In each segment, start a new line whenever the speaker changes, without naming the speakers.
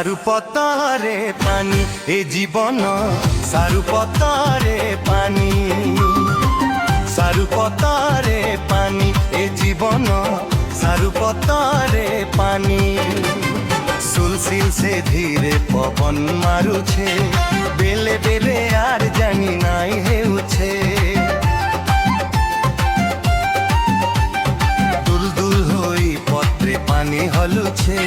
सारु पतरे पानी ए जीवन सारु पतरे पानी सारु पतरे पानी ए जीवन सारु पतरे पानी सुलसिल से धीरे पवन मारुछे बेले बेले यार जानी नाई हेउछे दुल दुल होई पत्रे पानी हलुछे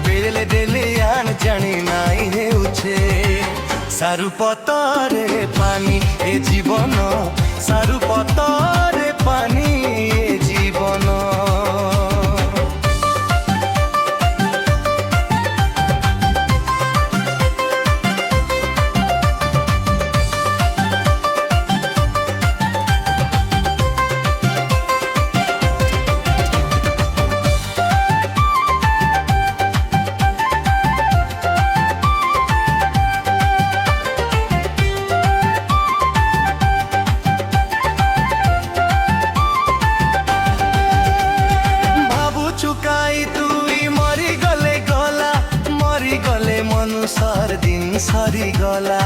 बेले बेले यार जानी नाई हेउछे सारु पतरे पानी ए जीवन सारु पतरे पानी ए जीवन चुकाई तुई मरी गले गला मरी गले मनुष्यर दिन सरी गला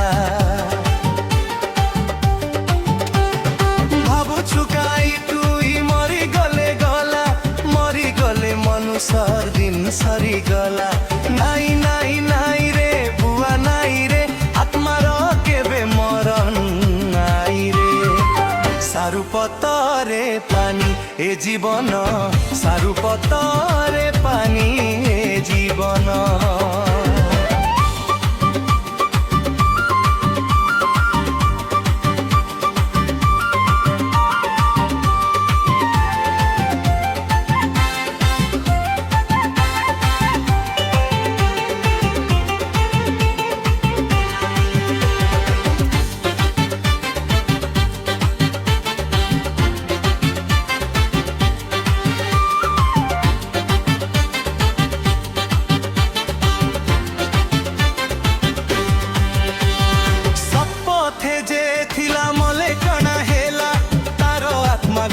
भावु चुकाई तुई मरी गले गला मरी गले मनुष्यर दिन सरी गला नाई नाई नाई रे बुआ नाई रे आत्मार केबे मरण नाई रे सारु पतरे पानी ए जीवन सारु पतरे पानी ए जीवन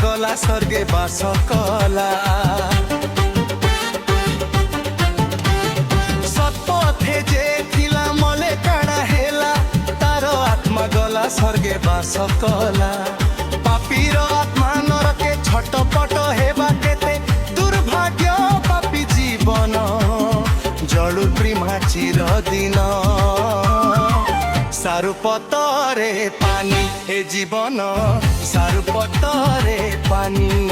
गला स्वर्गे बास कला सतपथे जे थिला मले काणा हेला तार आत्मा गला स्वर्गे बास कला पापीर आत्मा नरके छटपट हेबा केते दुर्भाग्य पापी जीवन जलु प्रेमा चिर दिन सारु पतरे पानी ए जीवन सारु पतरे पानी।